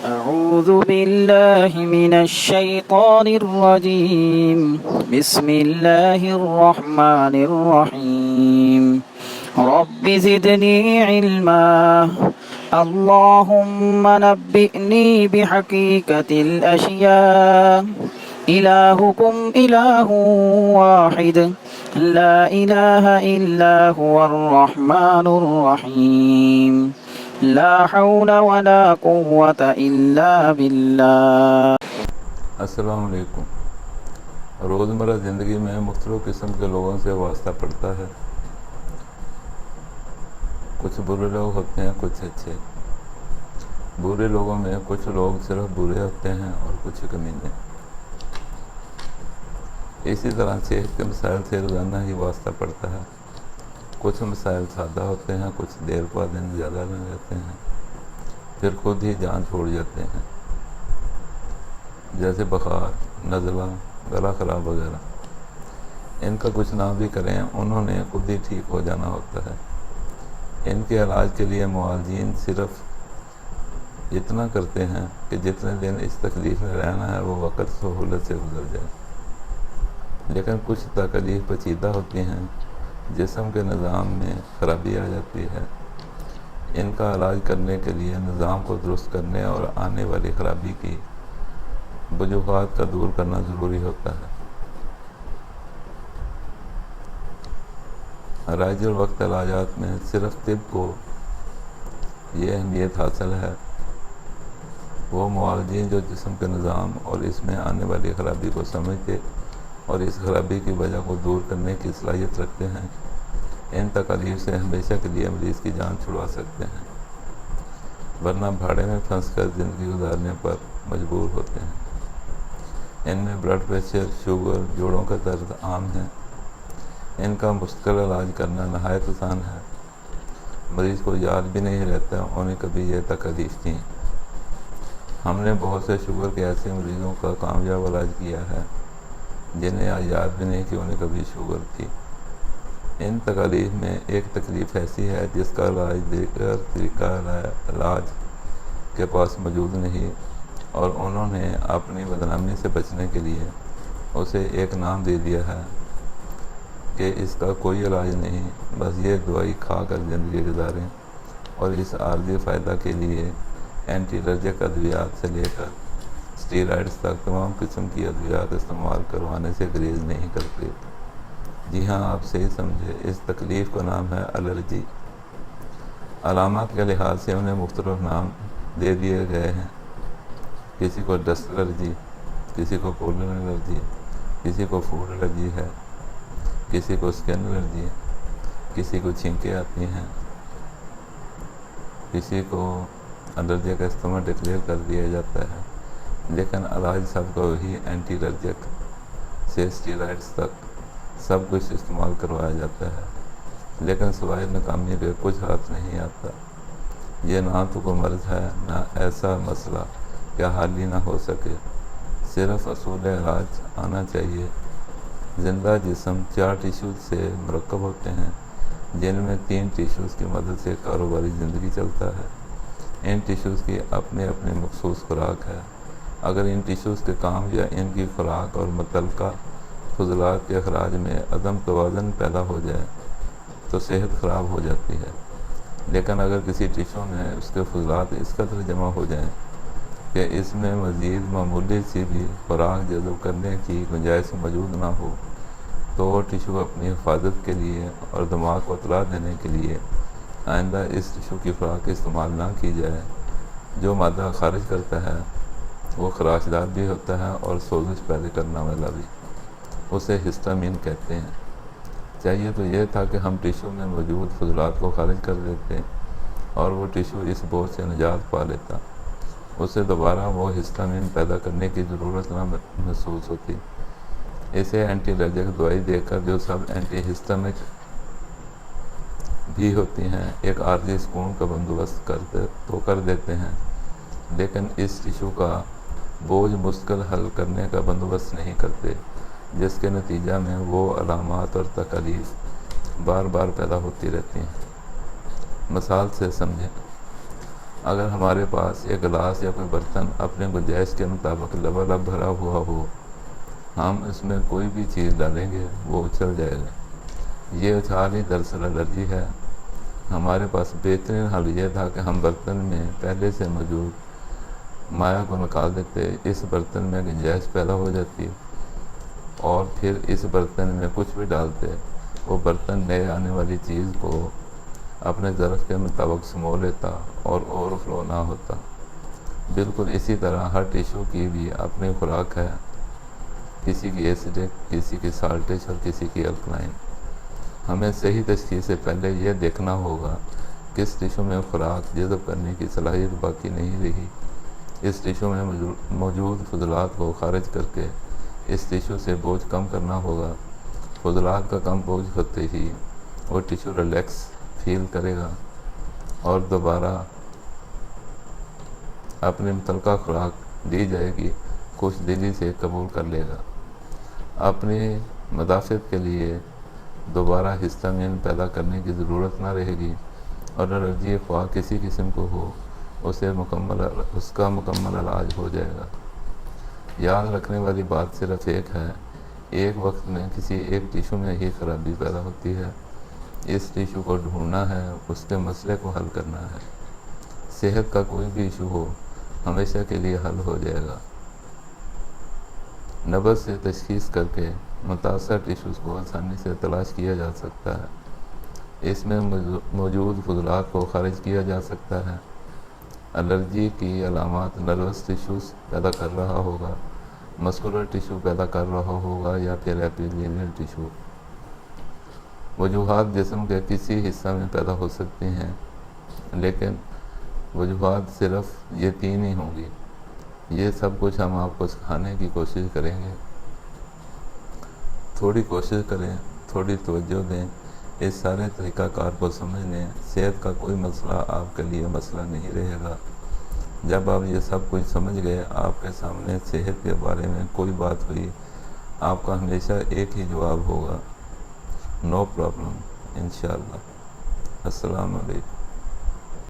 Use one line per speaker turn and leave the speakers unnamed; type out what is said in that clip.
أعوذ بالله من الشيطان الرجيم بسم الله الرحمن الرحيم رب زدني علما اللهم نبئني بحقيقة الأشياء إلهكم إله واحد لا إله إلا هو الرحمن الرحيم لا حول ولا قوة إلا بالله۔
السلام علیکم۔ روزمرہ زندگی میں مختلف قسم کے لوگوں سے واسطہ پڑتا ہے۔ کچھ برے لوگ ہوتے ہیں، کچھ اچھے۔ برے لوگوں میں کچھ لوگ صرف برے ہوتے ہیں اور کچھ کمینے۔ اسی طرح صحت کے مسائل سے روزانہ ہی واسطہ پڑتا ہے۔ کچھ مسائل سادہ ہوتے ہیں، کچھ دیر پا دن زیادہ نہ رہتے ہیں، پھر خود ہی جان چھوڑ جاتے ہیں، جیسے بخار، نزلہ، گلا خراب وغیرہ۔ ان کا کچھ نہ بھی کریں، انہوں نے خود ہی ٹھیک ہو جانا ہوتا ہے۔ ان کے علاج کے لیے معالجین صرف اتنا کرتے ہیں کہ جتنے دن اس تکلیف میں رہنا ہے وہ وقت سہولت سے گزر جائے، لیکن کچھ تکلیف پیچیدہ ہوتی ہیں، جسم کے نظام میں خرابی آ جاتی ہے۔ ان کا علاج کرنے کے لیے نظام کو درست کرنے اور آنے والی خرابی کی وجوہات کا دور کرنا ضروری ہوتا ہے۔ رائج الوقت علاجات میں صرف طب کو یہ اہمیت حاصل ہے، وہ معالجین جو جسم کے نظام اور اس میں آنے والی خرابی کو سمجھتے اور اس خرابی کی وجہ کو دور کرنے کی صلاحیت رکھتے ہیں، ان تکالیف سے ہمیشہ کے لیے مریض کی جان چھڑوا سکتے ہیں، ورنہ بھاڑے میں پھنس کر زندگی گزارنے پر مجبور ہوتے ہیں۔ ان میں بلڈ پریشر، شوگر، جوڑوں کا درد عام ہیں۔ ان کا مستقل علاج کرنا نہایت آسان ہے۔ مریض کو یاد بھی نہیں رہتا انہیں کبھی یہ تکالیف تھیں۔ ہم نے بہت سے شوگر کے ایسے مریضوں کا کامیاب علاج کیا ہے جنہیں یاد بھی نہیں کہ انہیں کبھی شوگر تھی۔ ان تکالیف میں ایک تکلیف ایسی ہے جس کا علاج دیگر طریقہ علاج کے پاس موجود نہیں، اور انہوں نے اپنی بدنامی سے بچنے کے لیے اسے ایک نام دے دیا ہے کہ اس کا کوئی علاج نہیں، بس یہ دوائی کھا کر زندگی گزاریں، اور اس عارضی فائدہ کے لیے اینٹی الرجک ادویات سے لے کر اسٹیرائڈز تک تمام قسم کی ادویات استعمال کروانے سے گریز نہیں کرتے۔ جی ہاں، آپ صحیح سمجھے، اس تکلیف کا نام ہے الرجی۔ علامات کے لحاظ سے انہیں مختلف نام دے دیے گئے ہیں۔ کسی کو ڈسٹ الرجی، کسی کو پولن الرجی، کسی کو فوڈ الرجی ہے، کسی کو اسکن الرجی، کسی کو چھینکیں آتی ہیں، کسی کو الرجی کا استعمال ڈکلیئر کر دیا جاتا ہے، لیکن علاج سب کا وہی اینٹی الرجک سے اسٹیرائڈز تک سب کچھ استعمال کروایا جاتا ہے، لیکن سوائے ناکامی کے کچھ ہاتھ نہیں آتا۔ یہ نہ تو کوئی مرض ہے، نہ ایسا مسئلہ کہ حل ہی نہ ہو سکے، صرف اصول علاج آنا چاہیے۔ زندہ جسم 4 ٹیشوز سے مرکب ہوتے ہیں، جن میں 3 ٹیشوز کی مدد سے کاروباری زندگی چلتا ہے۔ ان ٹیشوز کی اپنی اپنی مخصوص خوراک ہے۔ اگر ان ٹیشوز کے کام یا ان کی خوراک اور متعلقہ فضلات کے اخراج میں عدم توازن پیدا ہو جائے تو صحت خراب ہو جاتی ہے، لیکن اگر کسی ٹیشو میں اس کے فضلات اس قدر جمع ہو جائیں کہ اس میں مزید معمولی سی بھی خوراک جذب کرنے کی گنجائش موجود نہ ہو، تو وہ ٹیشو اپنی حفاظت کے لیے اور دماغ کو اطلاع دینے کے لیے آئندہ اس ٹیشو کی خوراک استعمال نہ کی جائے۔ جو مادہ خارج کرتا ہے وہ خراشدار بھی ہوتا ہے اور سوزش پیدا کرنے والا بھی، اسے ہسٹامین کہتے ہیں۔ چاہیے تو یہ تھا کہ ہم ٹیشو میں موجود فضلات کو خارج کر دیتے اور وہ ٹیشو اس بوجھ سے نجات پا لیتا، اسے دوبارہ وہ ہسٹامین پیدا کرنے کی ضرورت نہ محسوس ہوتی۔ اسے اینٹی الرجک دوائی دے کر جو سب اینٹی ہسٹامک بھی ہوتی ہیں ایک عارضی سکون کا بندوبست کر دیتے ہیں، لیکن اس ٹیشو کا بوجھ مستقل حل کرنے کا بندوبست نہیں کرتے، جس کے نتیجہ میں وہ علامات اور تکالیف بار بار پیدا ہوتی رہتی ہیں۔ مثال سے سمجھیں، اگر ہمارے پاس ایک گلاس یا کوئی برتن اپنے گنجائش کے مطابق لبالب بھرا ہوا ہو، ہم اس میں کوئی بھی چیز ڈالیں گے وہ اچھل جائے گا۔ یہ اچھال ہی دراصل الرجی ہے۔ ہمارے پاس بہترین حل یہ تھا کہ ہم برتن میں پہلے سے موجود مائع کو نکال دیتے، اس برتن میں گنجائش پیدا ہو جاتی اور پھر اس برتن میں کچھ بھی ڈالتے، وہ برتن نئے آنے والی چیز کو اپنے ظرف کے مطابق سمو لیتا اور اوور فلو نہ ہوتا۔ بالکل اسی طرح ہر ٹیشو کی بھی اپنی خوراک ہے، کسی کی ایسیڈک، کسی کی سالٹش اور کسی کی الکلائن۔ ہمیں صحیح تشخیص سے پہلے یہ دیکھنا ہوگا کس ٹیشو میں خوراک جذب کرنے کی صلاحیت باقی نہیں رہی، اس ٹیشو میں موجود فضلات کو خارج کر کے اس ٹیشو سے بوجھ کم کرنا ہوگا۔ فضلات کا کم بوجھ ہوتے ہی وہ ٹیشو ریلیکس فیل کرے گا اور دوبارہ اپنی متعلقہ خوراک دی جائے گی خوش دلی سے قبول کر لے گا۔ اپنی مدافعت کے لیے دوبارہ ہسٹامین پیدا کرنے کی ضرورت نہ رہے گی اور الرجی خواہ کسی قسم کو ہو اس کا مکمل علاج ہو جائے گا۔ یاد رکھنے والی بات صرف ایک ہے، ایک وقت میں کسی ایک ٹیشو میں ہی خرابی پیدا ہوتی ہے، اس ٹیشو کو ڈھونڈنا ہے، اس کے مسئلے کو حل کرنا ہے۔ صحت کا کوئی بھی ایشو ہو ہمیشہ کے لیے حل ہو جائے گا۔ نبض سے تشخیص کر کے متاثرہ ٹیشوز کو آسانی سے تلاش کیا جا سکتا ہے، اس میں موجود فضلات کو خارج کیا جا سکتا ہے۔ الرجی کی علامات نروس ٹیشوز پیدا کر رہا ہوگا، مسکولر ٹیشو پیدا کر رہا ہوگا یا پھر ایپیتھیلیل ٹیشو۔ وجوہات جسم کے کسی حصہ میں پیدا ہو سکتی ہیں، لیکن وجوہات صرف یہ 3 ہی ہوں گی۔ یہ سب کچھ ہم آپ کو سکھانے کی کوشش کریں گے۔ تھوڑی کوشش کریں، تھوڑی توجہ دیں، اس سارے طریقہ کار کو سمجھ لیں۔ صحت کا کوئی مسئلہ آپ کے لیے مسئلہ نہیں رہے گا۔ جب آپ یہ سب کچھ سمجھ گئے، آپ کے سامنے صحت کے بارے میں کوئی بات ہوئی، آپ کا ہمیشہ ایک ہی جواب ہوگا، نو پرابلم، انشاءاللہ۔ السلام علیکم۔